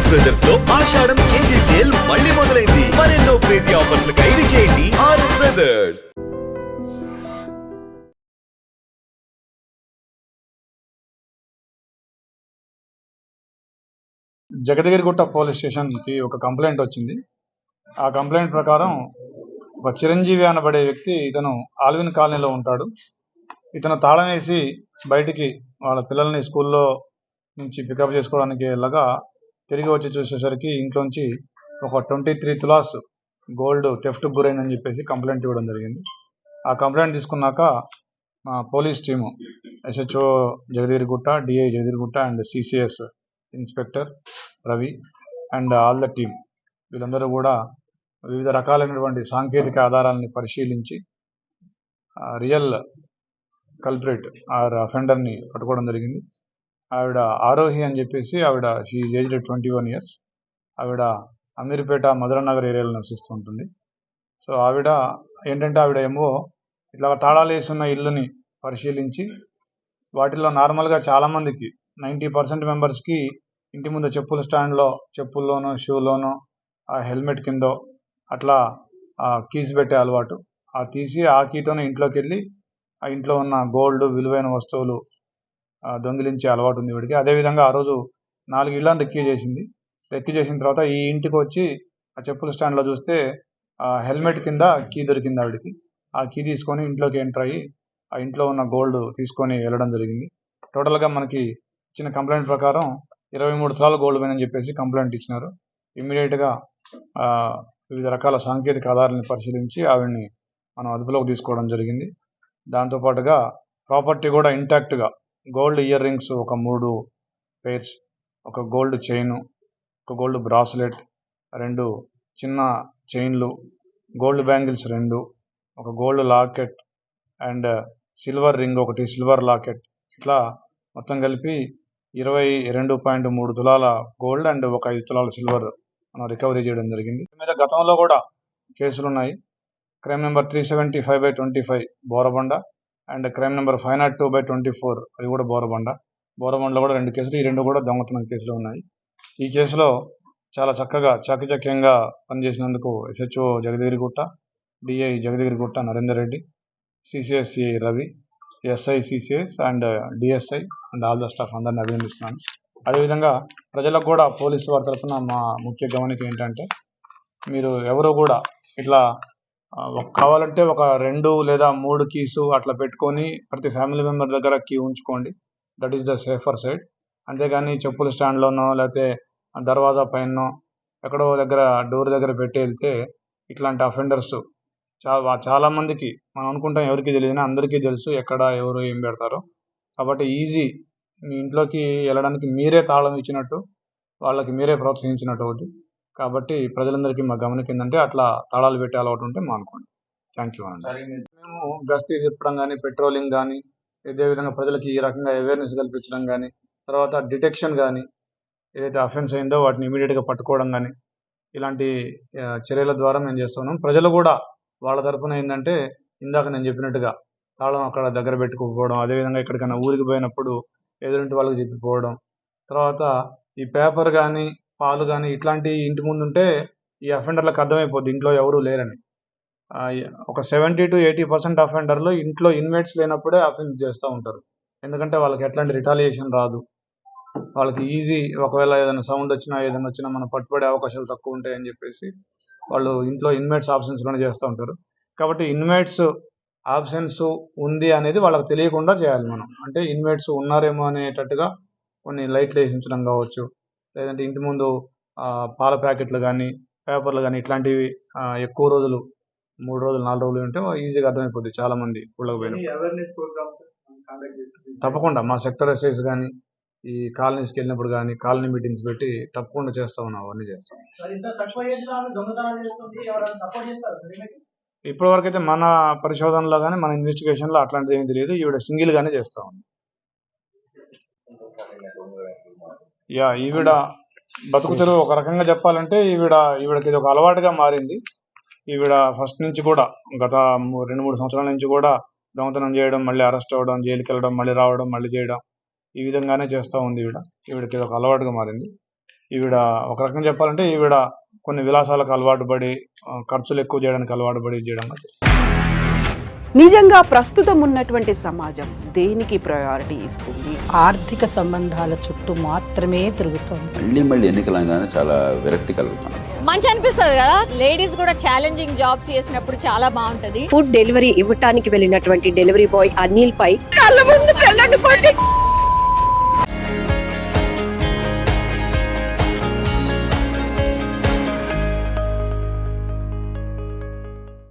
RS brothers లో ఆషాఢం KG sale మళ్ళీ మొదలైంది. మరెన్నో క్రేజీ ఆఫర్స్ ఖైదీ చేయండి ఆర్ఎస్ బ్రదర్స్. జగదగిరిగుట్ట పోలీస్ స్టేషన్కి ఒక కంప్లైంట్ వచ్చింది. ఆ కంప్లైంట్ ప్రకారం ఒక చిరంజీవి అనబడే వ్యక్తి ఇతను ఆల్విన్ కాలనీలో ఉంటాడు. ఇతను తాళం వేసి బయటికి వాళ్ళ పిల్లల్ని స్కూల్లో నుంచి పికప్ చేసుకోవడానికి వెళ్ళగా తిరిగి వచ్చి చూసేసరికి ఇంట్లోంచి ఒక 23 తులాస్ గోల్డ్ థెఫ్ట్కి గురైందని చెప్పేసి కంప్లైంట్ ఇవ్వడం జరిగింది. ఆ కంప్లైంట్ తీసుకున్నాక మా police team SHO Jagadgirigutta, DI Jagadgirigutta and CCS inspector Ravi and all the team వీళ్ళందరూ కూడా వివిధ రకాలైనటువంటి సాంకేతిక ఆధారాలని పరిశీలించి రియల్ కల్ప్రిట్ ఆర్ అఫెండర్ని పట్టుకోవడం జరిగింది. ఆవిడ ఆరోహి అని చెప్పేసి ఆవిడ షీ ఏజ్డ్ 21 years. ఆవిడ అమీర్పేట మధురనగర్ ఏరియాలో నివసిస్తూ ఉంటుంది. సో ఆవిడ ఏంటంటే ఆవిడ ఏమో ఇట్లా తాళాలు వేసున్న ఇల్లుని పరిశీలించి వాటిలో నార్మల్గా చాలామందికి 90% మెంబర్స్కి ఇంటి ముందు చెప్పుల స్టాండ్లో చెప్పుల్లోనో షూలోనో ఆ హెల్మెట్ కిందో అట్లా కీస్ పెట్టే అలవాటు. ఆ తీసి ఆ కీతోనే ఇంట్లోకి వెళ్ళి ఆ ఇంట్లో ఉన్న గోల్డ్ విలువైన వస్తువులు దొంగిలించే అలవాటు ఉంది వీడికి. అదేవిధంగా ఆ రోజు 4 ఇళ్ళని రెక్కి చేసింది. రెక్కి చేసిన తర్వాత ఈ ఇంటికి వచ్చి ఆ చెప్పుల స్టాండ్లో చూస్తే ఆ హెల్మెట్ కింద కీ దొరికింది ఆవిడకి. ఆ కీ తీసుకొని ఇంట్లోకి ఎంటర్ అయ్యి ఆ ఇంట్లో ఉన్న గోల్డ్ తీసుకొని వెళ్ళడం జరిగింది. టోటల్గా మనకి ఇచ్చిన కంప్లైంట్ ప్రకారం 23 తులాల గోల్డ్ పోయిందని చెప్పేసి కంప్లైంట్ ఇచ్చినారు. ఇమ్మీడియట్గా వివిధ రకాల సాంకేతిక ఆధారాలను పరిశీలించి ఆవిడ్ని మనం అదుపులోకి తీసుకోవడం జరిగింది. దాంతోపాటుగా ప్రాపర్టీ కూడా ఇంటాక్ట్గా గోల్డ్ ఇయర్ రింగ్స్ ఒక 3 pairs, ఒక గోల్డ్ చైను, ఒక గోల్డ్ బ్రాస్లెట్, 2 చిన్న చైన్లు, గోల్డ్ బ్యాంగిల్స్ 2, ఒక gold locket and silver ring ఒకటి, సిల్వర్ లాకెట్, ఇట్లా మొత్తం కలిపి 22.3 తులాల గోల్డ్ అండ్ ఒక 5 తులాల సిల్వర్ మనం రికవరీ చేయడం జరిగింది. మీద గతంలో కూడా కేసులు ఉన్నాయి. Crime number 375/25 Borabanda and crime number 502/24 అది కూడా బోరబండలో కూడా 2 కేసులు. ఈ 2 కూడా దొంగతనం కేసులు ఉన్నాయి. ఈ కేసులో చాలా చక్కగా చాకచక్యంగా పనిచేసినందుకు SHO Jagadgirigutta, DI Jagadgirigutta Narender Reddy, CCS Ravi, SI CCS and DSI and all the staff అందరిని అభినందిస్తున్నాను. అదేవిధంగా ప్రజలకు కూడా పోలీసు వారి తరఫున మా ముఖ్య గమనిక ఏంటంటే మీరు ఎవరు కూడా ఇట్లా కావాలంటే ఒక 2 లేదా 3 కీసు అట్లా పెట్టుకొని ప్రతి ఫ్యామిలీ మెంబర్ దగ్గర కీ ఉంచుకోండి. That is the safer side. అంతేగాని చెప్పుల స్టాండ్లోనో లేకపోతే దర్వాజా పైనో ఎక్కడో దగ్గర డోర్ దగ్గర పెట్టి వెళ్తే ఇట్లాంటి అఫెండర్స్ చాలామందికి మనం అనుకుంటాం ఎవరికి తెలియదు, అందరికీ తెలుసు ఎక్కడ ఎవరు ఏం పెడతారో. కాబట్టి ఈజీ మీ ఇంట్లోకి వెళ్ళడానికి మీరే తాళం ఇచ్చినట్టు వాళ్ళకి మీరే ప్రోత్సహించినట్టు అవుతుంది. కాబట్టి ప్రజలందరికీ మా గమనిక ఏంటంటే అట్లా తాళాలు పెట్టే అలవాటు ఉంటే మానుకోండి. థ్యాంక్ యూ అండి. మేము గస్తీ చెప్పడం కానీ, పెట్రోలింగ్ కానీ, అదేవిధంగా ప్రజలకి ఈ రకంగా అవేర్నెస్ కల్పించడం కానీ, తర్వాత డిటెక్షన్ కానీ, ఏదైతే అఫెన్స్ అయిందో వాటిని ఇమీడియట్గా పట్టుకోవడం కానీ, ఇలాంటి చర్యల ద్వారా మేము చేస్తున్నాం. ప్రజలు కూడా వాళ్ళ తరఫున ఏంటంటే ఇందాక నేను చెప్పినట్టుగా తాళం అక్కడ దగ్గర పెట్టుకోకపోవడం, అదేవిధంగా ఎక్కడికైనా ఊరికి పోయినప్పుడు ఎదురింటి వాళ్ళకి చెప్పిపోవడం, తర్వాత ఈ పేపర్ కానీ పాలు కానీ ఇట్లాంటి ఇంటి ముందు ఉంటే ఈ అఫెండర్లకు అర్థమైపోద్ది ఇంట్లో ఎవరూ లేరని. ఒక 70 to 80% అఫెండర్లు ఇంట్లో ఇన్మేట్స్ లేనప్పుడే అఫెన్స్ చేస్తూ ఉంటారు. ఎందుకంటే వాళ్ళకి ఎట్లాంటి రిటాలియేషన్ రాదు. వాళ్ళకి ఈజీ, ఒకవేళ ఏదైనా సౌండ్ వచ్చినా ఏదైనా వచ్చినా మనం పట్టుబడే అవకాశాలు తక్కువ ఉంటాయని చెప్పేసి వాళ్ళు ఇంట్లో ఇన్మేట్స్ ఆబ్సెన్స్లోనే చేస్తూ ఉంటారు. కాబట్టి ఇన్మేట్స్ ఆబ్సెన్స్ ఉంది అనేది వాళ్ళకి తెలియకుండా చేయాలి మనం. అంటే ఇన్మేట్స్ ఉన్నారేమో అనేటట్టుగా కొన్ని లైట్లు వేసి ఉంచడం కావచ్చు, లేదంటే ఇంటి ముందు పాల ప్యాకెట్లు కానీ పేపర్లు కానీ ఇట్లాంటివి ఎక్కువ రోజులు 3 రోజులు 4 రోజులు ఉంటే ఈజీగా అర్థమైపోద్ది చాలామంది ఊళ్ళకి పోయిన. తప్పకుండా మా సెక్టర్ ఎస్ఐస్ కానీ ఈ కాలనీస్కి వెళ్ళినప్పుడు కానీ కాలనీ మీటింగ్స్ పెట్టి తప్పకుండా చేస్తా ఉన్నాం, అవన్నీ చేస్తాం. ఇప్పటివరకు అయితే మన పరిశోధనలో కానీ మన ఇన్వెస్టిగేషన్లో అట్లాంటిది ఏమీ తెలియదు. ఈవిడ సింగిల్గానే చేస్తా ఉంది. ఈవిడ బతుకుతెరువు ఒక రకంగా చెప్పాలంటే ఈవిడకి ఇది ఒక అలవాటుగా మారింది. ఈవిడ ఫస్ట్ నుంచి కూడా గత 2-3 సంవత్సరాల నుంచి కూడా దొంగతనం చేయడం, మళ్ళీ అరెస్ట్ అవ్వడం, జైలుకి వెళ్ళడం, మళ్ళీ రావడం, మళ్ళీ చేయడం, ఈ విధంగానే చేస్తూ ఉంది. ఈవిడకి ఇది ఒక అలవాటుగా మారింది. ఈవిడ ఒక రకంగా చెప్పాలంటే ఈవిడ కొన్ని విలాసాలకు అలవాటు పడి ఖర్చులు ఎక్కువ చేయడానికి అలవాటు పడి చేయడం. నిజంగా ప్రస్తుతం ఉన్నటువంటి సమాజం దేనికి ప్రయారిటీ ఇస్తుంది? ఆర్థిక సంబంధాల చుట్టూ మాత్రమే తిరుగుతుంది. మళ్ళీ ఎన్నికలంగానే చాలా విరక్తి కలుగుతాను. మంచి అనిపిస్తుంది కదా, లేడీస్ కూడా ఛాలెంజింగ్ జాబ్స్ చేసినప్పుడు చాలా బాగుంటది. ఫుడ్ డెలివరీ ఇవ్వటానికి వెళ్ళినటువంటి డెలివరీ బాయ్ అనిల్ పై కళ్ళ ముందు